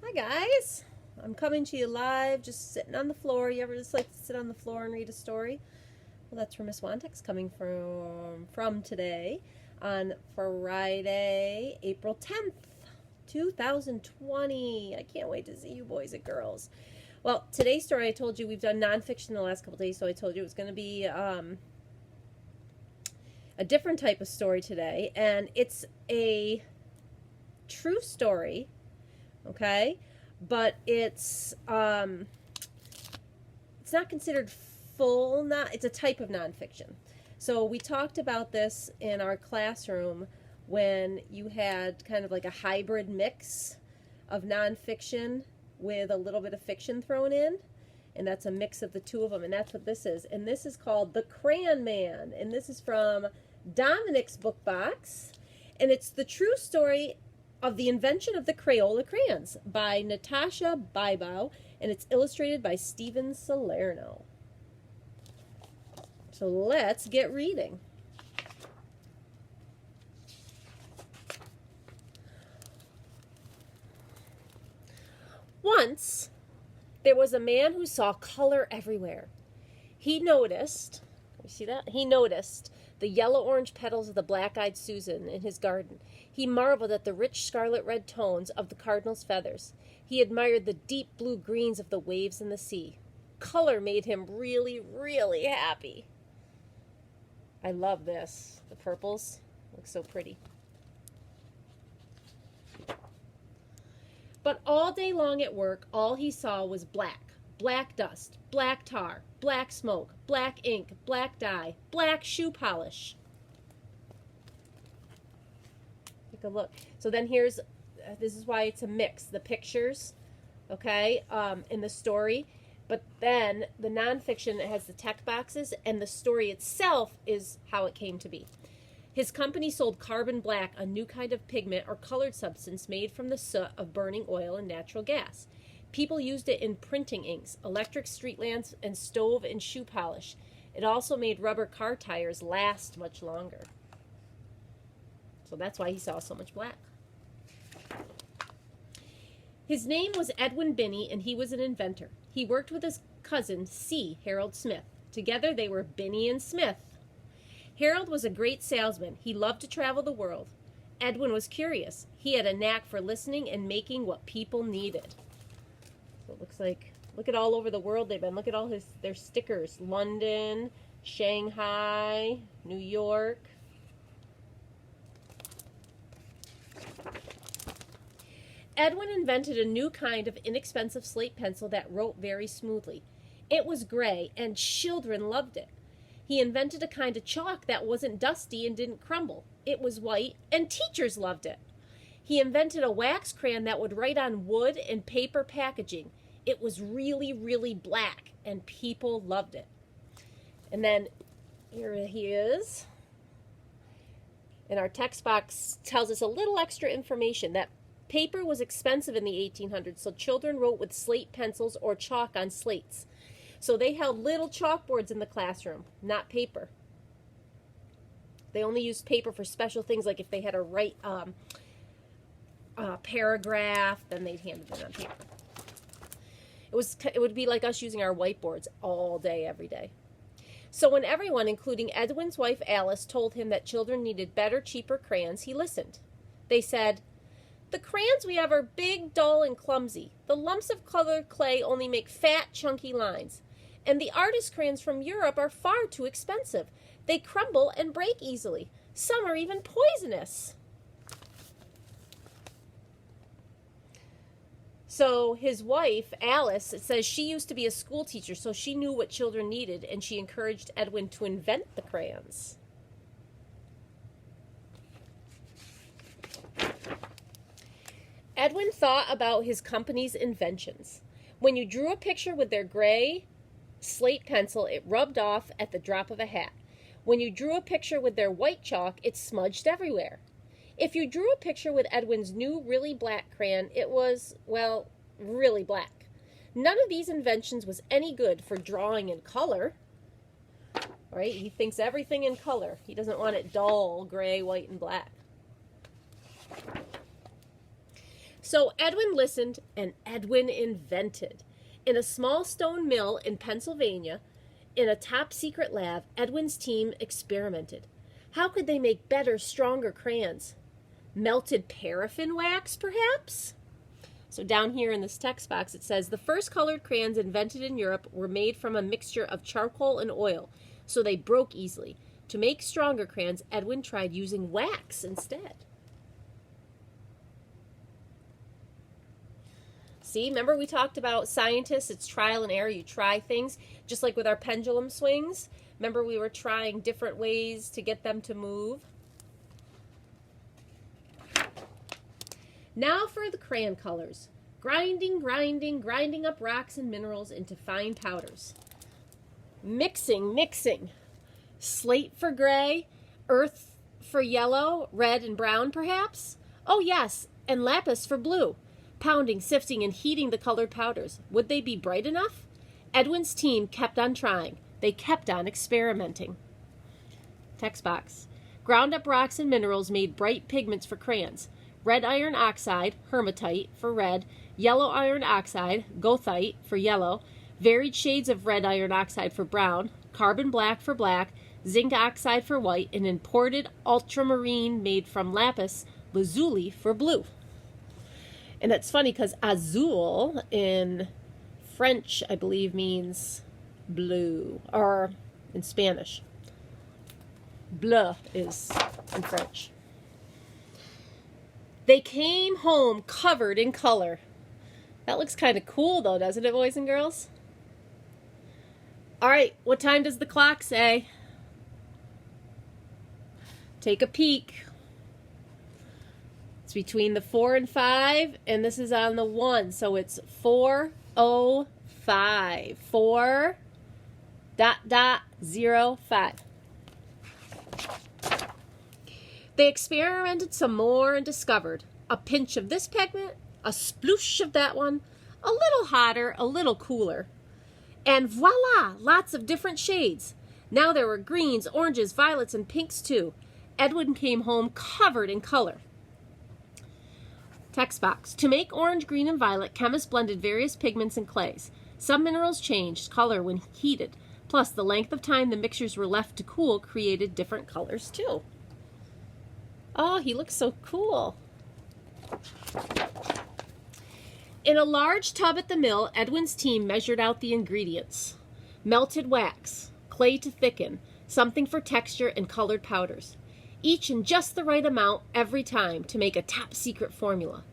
Hi guys, I'm coming to you live, just sitting on the floor. You ever just like to sit on the floor and read a story? Well, that's where Miss Wantek's coming from today on Friday, April 10th, 2020. I can't wait to see you boys and girls. Well, today's story, I told you we've done nonfiction the last couple days, so I told you it was going to be a different type of story today, and it's a true story. Okay, but it's not considered full. It's a type of nonfiction. So we talked about this in our classroom when you had kind of like a hybrid mix of nonfiction with a little bit of fiction thrown in, and that's a mix of the two of them, and that's what this is. And this is called The Crayon Man, and this is from Dominic's book box, and it's the true story of the invention of the Crayola crayons by Natasha Bybau, and it's illustrated by Steven Salerno. So let's get reading. Once, there was a man who saw color everywhere. He noticed, you see that? He noticed the yellow-orange petals of the black-eyed Susan in his garden. He marveled at the rich scarlet-red tones of the cardinal's feathers. He admired the deep blue-greens of the waves in the sea. Color made him really, really happy. I love this. The purples look so pretty. But all day long at work, all he saw was black. Black dust, black tar, black smoke, black ink, black dye, black shoe polish. Take a look. So then here's, this is why it's a mix. The pictures, okay, in the story. But then the nonfiction, it has the text boxes, and the story itself is how it came to be. His company sold carbon black, a new kind of pigment or colored substance made from the soot of burning oil and natural gas. People used it in printing inks, electric street lamps, and stove and shoe polish. It also made rubber car tires last much longer. So that's why he saw so much black. His name was Edwin Binney, and he was an inventor. He worked with his cousin, C. Harold Smith. Together they were Binney and Smith. Harold was a great salesman. He loved to travel the world. Edwin was curious. He had a knack for listening and making what people needed. So it looks like, look at all over the world they've been. Look at all their stickers. London, Shanghai, New York. Edwin invented a new kind of inexpensive slate pencil that wrote very smoothly. It was gray, and children loved it. He invented a kind of chalk that wasn't dusty and didn't crumble. It was white, and teachers loved it. He invented a wax crayon that would write on wood and paper packaging. It was really, really black, and people loved it. And then here he is. And our text box tells us a little extra information that paper was expensive in the 1800s, so children wrote with slate pencils or chalk on slates. So they held little chalkboards in the classroom, not paper. They only used paper for special things, like if they had to write a paragraph, then they'd hand it in on paper. It would be like us using our whiteboards all day, every day. So when everyone, including Edwin's wife Alice, told him that children needed better, cheaper crayons, he listened. They said, "The crayons we have are big, dull, and clumsy. The lumps of colored clay only make fat, chunky lines. And the artist crayons from Europe are far too expensive. They crumble and break easily. Some are even poisonous." So his wife, Alice, it says she used to be a school teacher, so she knew what children needed, and she encouraged Edwin to invent the crayons. Edwin thought about his company's inventions. When you drew a picture with their gray slate pencil, it rubbed off at the drop of a hat. When you drew a picture with their white chalk, it smudged everywhere. If you drew a picture with Edwin's new really black crayon, it was, well, really black. None of these inventions was any good for drawing in color. Right? He thinks everything in color. He doesn't want it dull, gray, white, and black. So Edwin listened and Edwin invented. In a small stone mill in Pennsylvania, in a top secret lab, Edwin's team experimented. How could they make better, stronger crayons? Melted paraffin wax, perhaps? So down here in this text box it says, the first colored crayons invented in Europe were made from a mixture of charcoal and oil, so they broke easily. To make stronger crayons, Edwin tried using wax instead. See, remember we talked about scientists, it's trial and error, you try things, just like with our pendulum swings. Remember we were trying different ways to get them to move? Now for the crayon colors. Grinding, grinding, grinding up rocks and minerals into fine powders. Mixing, mixing. Slate for gray, earth for yellow, red and brown perhaps? Oh yes, and lapis for blue. Pounding, sifting, and heating the colored powders. Would they be bright enough? Edwin's team kept on trying. They kept on experimenting. Text box. Ground up rocks and minerals made bright pigments for crayons. Red iron oxide, hematite, for red, yellow iron oxide, goethite, for yellow, varied shades of red iron oxide for brown, carbon black for black, zinc oxide for white, and imported ultramarine made from lapis lazuli for blue. And it's funny because azul in French, I believe, means blue, or in Spanish. Bleu is in French. They came home covered in color. That looks kind of cool, though, doesn't it, boys and girls? All right, what time does the clock say? Take a peek. It's between the 4 and 5, and this is on the 1, so it's 4:05. 4.05. They experimented some more and discovered a pinch of this pigment, a sploosh of that one, a little hotter, a little cooler. And voila, lots of different shades. Now there were greens, oranges, violets, and pinks too. Edwin came home covered in color. Text box. To make orange, green, and violet, chemists blended various pigments and clays. Some minerals changed color when heated. Plus, the length of time the mixtures were left to cool created different colors too. Oh, he looks so cool. In a large tub at the mill, Edwin's team measured out the ingredients. Melted wax, clay to thicken, something for texture, and colored powders. Each in just the right amount every time to make a top secret formula.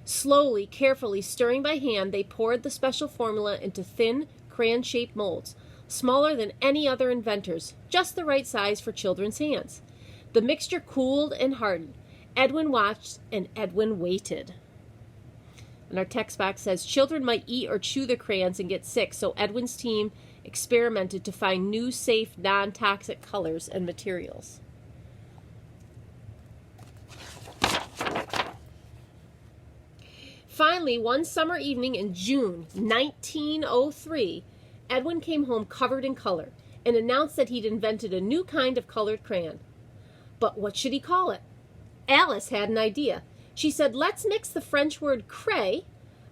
Slowly, carefully stirring by hand, they poured the special formula into thin, crayon-shaped molds, smaller than any other inventor's, just the right size for children's hands. The mixture cooled and hardened. Edwin watched and Edwin waited. And our text box says, children might eat or chew the crayons and get sick, so Edwin's team experimented to find new, safe, non-toxic colors and materials. Finally, one summer evening in June 1903, Edwin came home covered in color and announced that he'd invented a new kind of colored crayon. But what should he call it? Alice had an idea. She said, let's mix the French word cray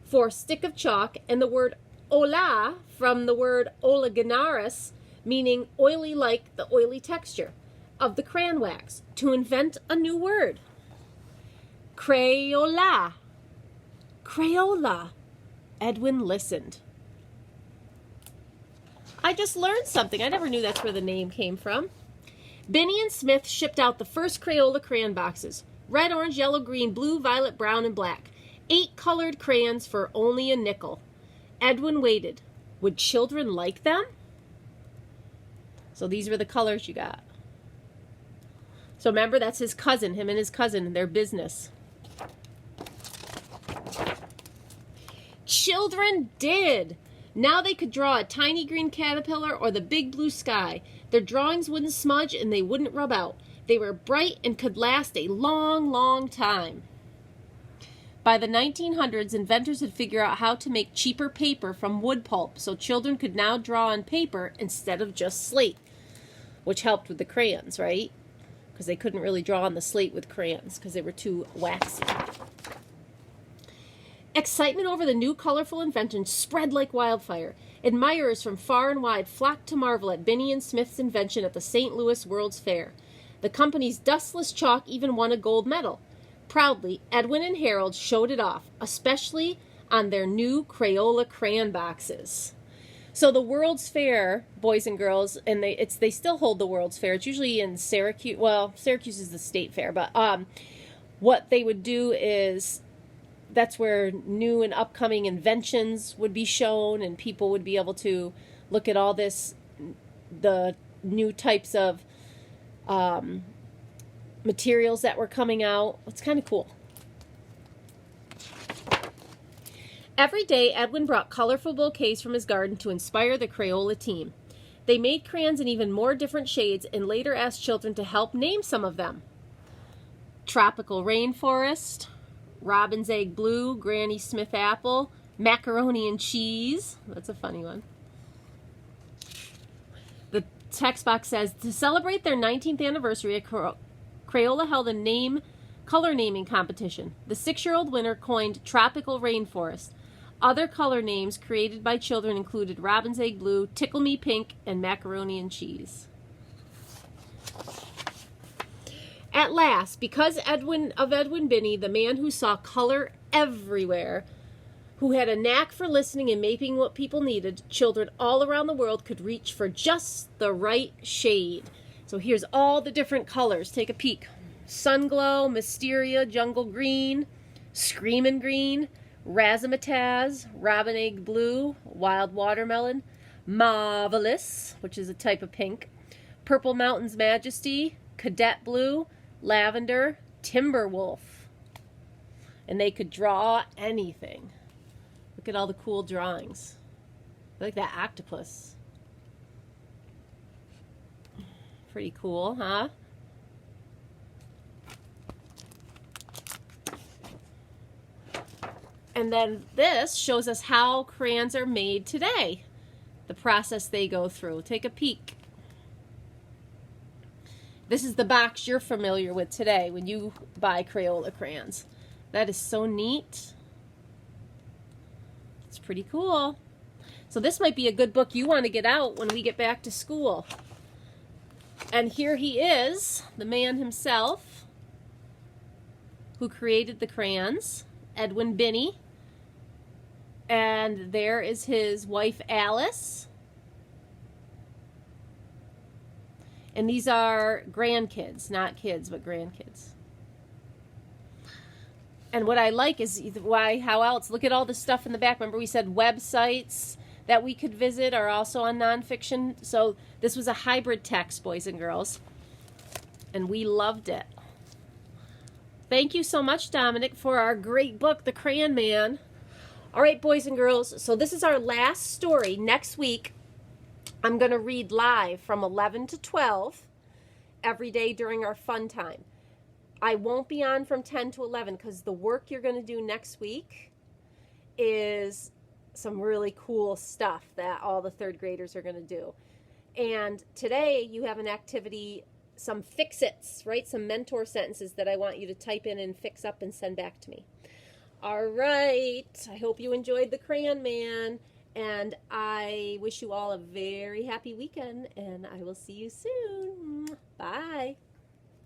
for stick of chalk and the word ola from the word oleaginaris, meaning oily like the oily texture of the crayon wax, to invent a new word. Crayola. Crayola. Edwin listened. I just learned something. I never knew that's where the name came from. Binney and Smith shipped out the first Crayola crayon boxes. Red, orange, yellow, green, blue, violet, brown, and black. 8 colored crayons for only a nickel. Edwin waited. Would children like them? So these were the colors you got. So remember, that's his cousin, him and his cousin, their business. Children did. Now they could draw a tiny green caterpillar or the big blue sky. Their drawings wouldn't smudge and they wouldn't rub out. They were bright and could last a long, long time. By the 1900s, inventors had figured out how to make cheaper paper from wood pulp, so children could now draw on paper instead of just slate, which helped with the crayons, right? Because they couldn't really draw on the slate with crayons because they were too waxy. Excitement over the new colorful invention spread like wildfire. Admirers from far and wide flocked to marvel at Binney and Smith's invention at the St. Louis World's Fair. The company's dustless chalk even won a gold medal. Proudly, Edwin and Harold showed it off, especially on their new Crayola crayon boxes. So the World's Fair, boys and girls, and they still hold the World's Fair. It's usually in Syracuse. Well, Syracuse is the state fair, but what they would do is that's where new and upcoming inventions would be shown, and people would be able to look at all the new types of materials that were coming out. It's kind of cool. Every day, Edwin brought colorful bouquets from his garden to inspire the Crayola team. They made crayons in even more different shades and later asked children to help name some of them. Tropical Rainforest, Robin's Egg Blue, Granny Smith Apple, Macaroni and Cheese. That's a funny one. The text box says, to celebrate their 19th anniversary, Crayola held a color naming competition. The 6-year-old winner coined Tropical Rainforest. Other color names created by children included Robin's Egg Blue, Tickle Me Pink, and Macaroni and Cheese. At last, because Edwin Binney, the man who saw color everywhere, who had a knack for listening and making what people needed, children all around the world could reach for just the right shade. So here's all the different colors. Take a peek. Sunglow, Mysteria, Jungle Green, Screamin' Green, Razzmatazz, Robin Egg Blue, Wild Watermelon, Marvelous, which is a type of pink, Purple Mountain's Majesty, Cadet Blue, Lavender, Timberwolf. And they could draw anything. Look at all the cool drawings. I like that octopus. Pretty cool, huh? And then this shows us how crayons are made today. The process they go through. Take a peek. This is the box you're familiar with today when you buy Crayola crayons. That is so neat. It's pretty cool. So this might be a good book you want to get out when we get back to school. And here he is, the man himself who created the crayons, Edwin Binney. And there is his wife, Alice. And these are grandkids, not kids, but grandkids. And what I like is how else, look at all the stuff in the back. Remember we said websites that we could visit are also on nonfiction. So this was a hybrid text, boys and girls. And we loved it. Thank you so much, Dominic, for our great book, The Crayon Man. All right, boys and girls, so this is our last story. Next week, I'm going to read live from 11 to 12 every day during our fun time. I won't be on from 10 to 11 because the work you're going to do next week is some really cool stuff that all the third graders are going to do. And today you have an activity, some fix-its, right? Some mentor sentences that I want you to type in and fix up and send back to me. All right, I hope you enjoyed The Crayon Man, and I wish you all a very happy weekend, and I will see you soon. Bye.